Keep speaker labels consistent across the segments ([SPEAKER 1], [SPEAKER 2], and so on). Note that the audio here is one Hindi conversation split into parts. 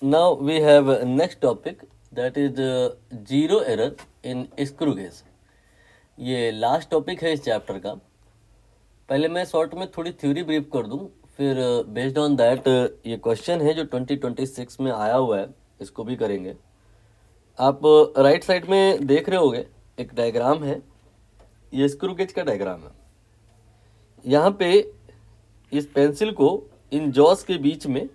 [SPEAKER 1] Now we have next topic, that is zero error in screw gauge. ये लास्ट टॉपिक है इस चैप्टर का. पहले मैं शॉर्ट में थोड़ी थ्योरी ब्रीफ कर दूं, फिर बेस्ड ऑन दैट ये क्वेश्चन है जो 2026 में आया हुआ है, इसको भी करेंगे. आप राइट साइड में देख रहे होगे एक डायग्राम है, ये स्क्रू गेज का डायग्राम है. यहाँ पे इस पेंसिल को इन जॉस के बीच में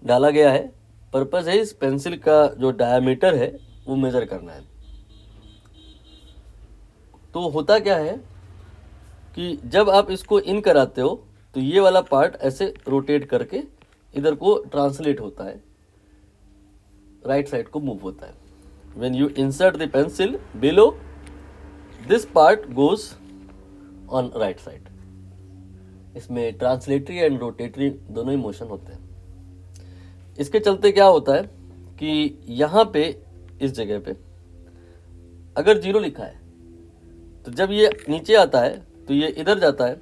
[SPEAKER 1] डाला गया है. पर्पस है इस पेंसिल का जो डायमीटर है वो मेज़र करना है. तो होता क्या है कि जब आप इसको इन कराते हो तो ये वाला पार्ट ऐसे रोटेट करके इधर को ट्रांसलेट होता है, राइट साइड को मूव होता है. When you insert the pencil below, this part goes on right side. इसमें ट्रांसलेटरी एंड रोटेटरी दोनों ही मोशन होते हैं. इसके चलते क्या होता है कि यहाँ पे इस जगह पे अगर जीरो लिखा है तो जब ये नीचे आता है तो ये इधर जाता है,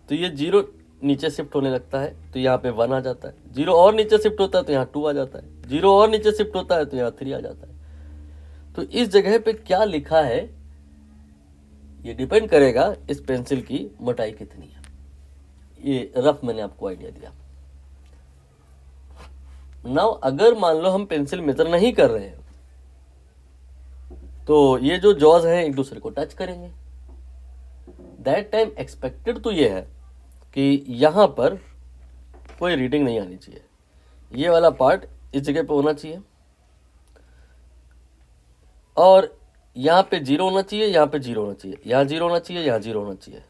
[SPEAKER 1] तो ये जीरो नीचे शिफ्ट होने लगता है तो यहाँ पे 1 आ जाता है. जीरो और नीचे शिफ्ट होता है तो यहाँ 2 आ जाता है. जीरो और नीचे शिफ्ट होता है तो यहाँ 3 आ जाता है. तो इस जगह पे क्या लिखा है ये डिपेंड करेगा इस पेंसिल की मोटाई कितनी है. ये रफ मैंने आपको आइडिया दिया. नाउ अगर मान लो हम पेंसिल मेजर नहीं कर रहे हैं तो ये जो जॉज हैं एक दूसरे को टच करेंगे. दैट टाइम एक्सपेक्टेड तो ये है कि यहाँ पर कोई रीडिंग नहीं आनी चाहिए. ये वाला पार्ट इस जगह पे होना चाहिए और यहाँ पे 0 होना चाहिए, यहाँ पे 0 होना चाहिए, यहाँ 0 होना चाहिए, यहाँ 0 होना चाहिए.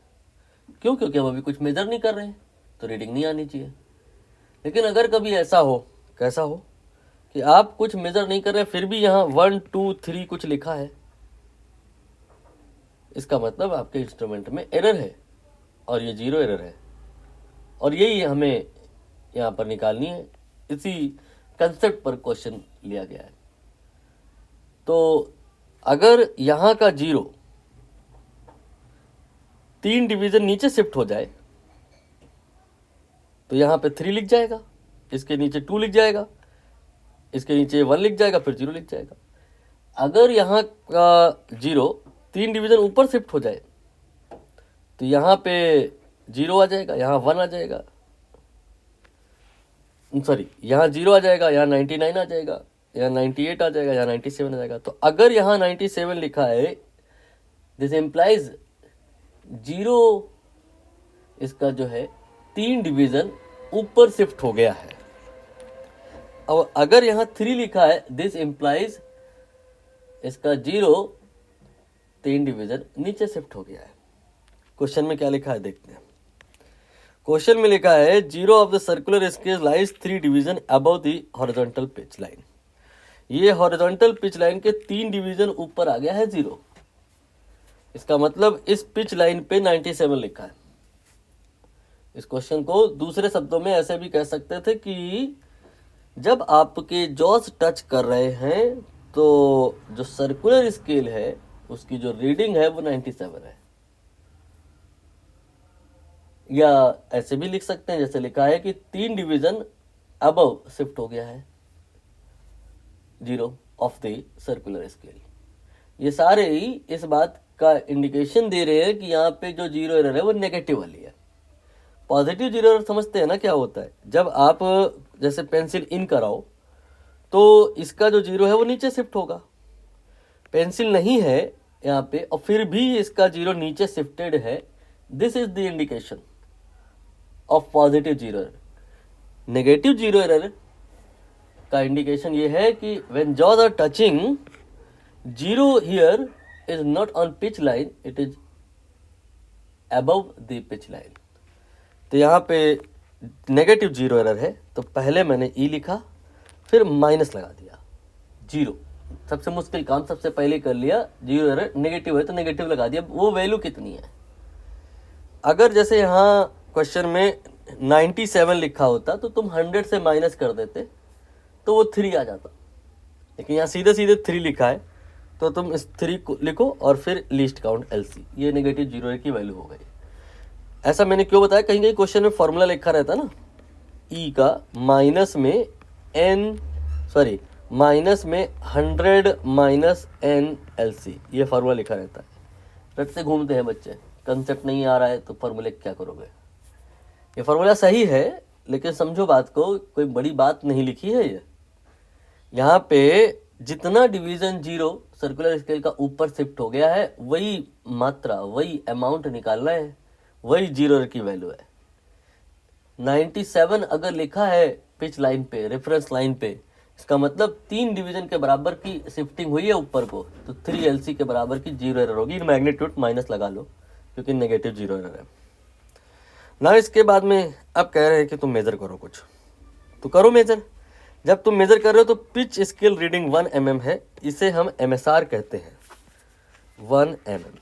[SPEAKER 1] क्यों? क्योंकि हम अभी कुछ मेजर नहीं कर रहे हैं तो रीडिंग नहीं आनी चाहिए. लेकिन अगर कभी ऐसा हो, कैसा हो कि आप कुछ मेजर नहीं कर रहे फिर भी यहाँ 1 2 3 कुछ लिखा है, इसका मतलब आपके इंस्ट्रूमेंट में एरर है और ये 0 एरर है. और यही हमें यहाँ पर निकालनी है. इसी कंसेप्ट पर क्वेश्चन लिया गया है. तो अगर यहाँ का 0 3 डिवीजन नीचे शिफ्ट हो जाए तो यहाँ पे 3 लिख जाएगा, इसके नीचे 2 लिख जाएगा, इसके नीचे 1 लिख जाएगा, फिर 0 लिख जाएगा. अगर यहाँ का 0 3 डिवीजन ऊपर शिफ्ट हो जाए तो यहाँ पे 0 आ जाएगा, यहाँ 1 आ जाएगा, सॉरी यहाँ 0 आ जाएगा, यहाँ 99 आ जाएगा, यहाँ 98 आ जाएगा, यहाँ 97 आ जाएगा. तो अगर यहाँ 97 लिखा है, दिस इम्प्लाइज 0 इसका जो है 3 डिवीजन ऊपर शिफ्ट हो गया है. और अगर यहाँ 3 लिखा है, दिस इम्प्लाइज इसका 0 3 डिवीजन नीचे शिफ्ट हो गया है. क्वेश्चन में क्या लिखा है देखते हैं. क्वेश्चन में लिखा है 0 of the circular scale lies 3 division above the horizontal pitch line. ये हॉरिजॉन्टल पिच लाइन के 3 डिवीजन ऊपर आ गया है 0. इसका मतलब इस पिच लाइन पे 97 लिखा है. इस क्वेश्चन को दूसरे शब्दों में ऐसे भी कह सकते थे कि जब आपके जॉस टच कर रहे हैं तो जो सर्कुलर स्केल है उसकी जो रीडिंग है वो 97 है. या ऐसे भी लिख सकते हैं जैसे लिखा है कि 3 डिवीजन अबव शिफ्ट हो गया है 0 ऑफ द सर्कुलर स्केल. ये सारे ही इस बात का इंडिकेशन दे रहे हैं कि यहाँ पे जो 0 एरर है वो नेगेटिव वाली है. पॉजिटिव 0 एरर समझते हैं ना क्या होता है. जब आप जैसे पेंसिल इन कराओ तो इसका जो 0 है वो नीचे शिफ्ट होगा. पेंसिल नहीं है यहाँ पे और फिर भी इसका 0 नीचे शिफ्टेड है, this is the indication of positive 0 error. Negative 0 error का इंडिकेशन ये है कि when jaws are touching, 0 here is not on pitch line, it is above the pitch line. तो यहाँ पे नेगेटिव 0 एरर है तो पहले मैंने ई लिखा, फिर माइनस लगा दिया. 0 सबसे मुश्किल काम सबसे पहले कर लिया. 0 एरर नेगेटिव है तो नेगेटिव लगा दिया. वो वैल्यू कितनी है? अगर जैसे यहाँ क्वेश्चन में 97 लिखा होता तो तुम 100 से माइनस कर देते तो वो 3 आ जाता. लेकिन यहाँ सीधे सीधे 3 लिखा है तो तुम इस 3 को लिखो और फिर लीस्ट काउंट LC. ये नेगेटिव 0 की वैल्यू हो गई. ऐसा मैंने क्यों बताया, कहीं कहीं क्वेश्चन में फॉर्मूला लिखा रहता ना, ई का माइनस में N सॉरी माइनस में 100 माइनस एन एल सी, ये फार्मूला लिखा रहता है। रट से घूमते हैं बच्चे, कंसेप्ट नहीं आ रहा है तो फार्मूले क्या करोगे। ये फार्मूला सही है लेकिन समझो बात को, कोई बड़ी बात नहीं लिखी है ये। यहाँ पे जितना डिवीजन 0 सर्कुलर स्केल का ऊपर शिफ्ट हो गया है, वही मात्रा, वही अमाउंट निकालना है, वही 0 की वैल्यू है। 97 अगर लिखा है पिच लाइन पे, रेफरेंस लाइन पे, इसका मतलब 3 डिवीजन के बराबर की शिफ्टिंग हुई है ऊपर को, तो 3LC के बराबर की 0 एरर होगी। मैग्नीट्यूड माइनस लगा लो क्योंकि नेगेटिव 0 एरर है ना। इसके बाद में अब कह रहे हैं कि तुम मेजर करो कुछ, तो करो मेजर। जब तुम मेजर कर रहे हो तो पिच स्केल रीडिंग 1 mm है, इसे हम MSR कहते हैं, 1 mm।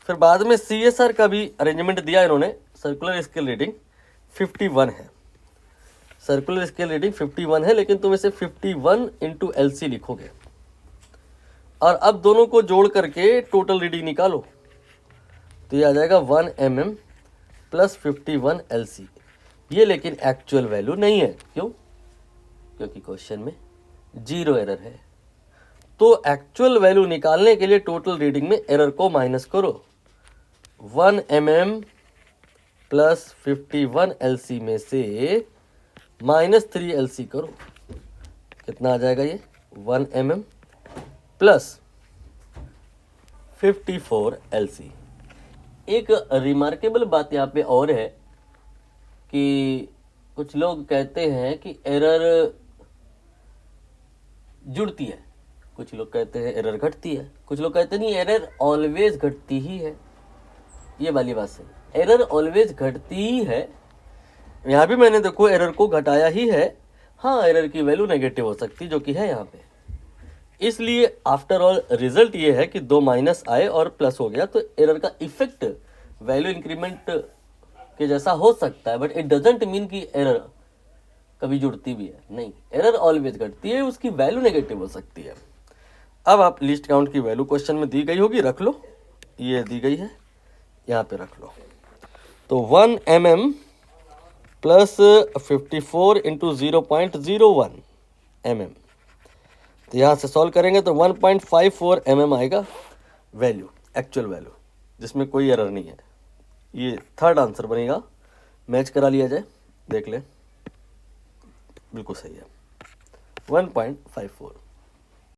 [SPEAKER 1] फिर बाद में CSR का भी अरेंजमेंट दिया इन्होंने। सर्कुलर स्केल रीडिंग 51 है, सर्कुलर स्केल रीडिंग 51 है, लेकिन तुम इसे 51 इंटू LC लिखोगे और अब दोनों को जोड़ करके टोटल रीडिंग निकालो, तो ये आ जाएगा 1 mm प्लस 51 LC। ये लेकिन एक्चुअल वैल्यू नहीं है, क्यों? क्योंकि क्वेश्चन में 0 एरर है। तो एक्चुअल वैल्यू निकालने के लिए टोटल रीडिंग में एरर को माइनस करो। 1 mm प्लस 51 LC में से माइनस 3 LC करो, कितना आ जाएगा ये? 1 mm प्लस 54 LC। एक रिमार्केबल बात यहाँ पे और है कि कुछ लोग कहते हैं कि एरर जुड़ती है, कुछ लोग कहते हैं एरर घटती है, कुछ लोग कहते नहीं एरर ऑलवेज घटती ही है। ये वाली बात सही, एरर ऑलवेज घटती ही है। यहाँ भी मैंने देखो एरर को घटाया ही है। हाँ, एरर की वैल्यू नेगेटिव हो सकती जो कि है यहाँ पे, इसलिए आफ्टर ऑल रिजल्ट ये है कि 2 माइनस आए और प्लस हो गया, तो एरर का इफेक्ट वैल्यू इंक्रीमेंट के जैसा हो सकता है, बट इट डजंट मीन कि एरर कभी जुड़ती भी है, नहीं, एरर ऑलवेज घटती है, उसकी वैल्यू नेगेटिव हो सकती है। अब आप लीस्ट काउंट की वैल्यू क्वेश्चन में दी गई होगी, रख लो, ये दी गई है, यहाँ पे रख लो। तो 1 mm प्लस 54 इंटू 0.01 mm, तो यहाँ से सॉल्व करेंगे तो 1.54 mm आएगा वैल्यू, एक्चुअल वैल्यू, जिसमें कोई एरर नहीं है। ये थर्ड आंसर बनेगा। मैच करा लिया जाए, देख ले, बिल्कुल सही है, 1.54।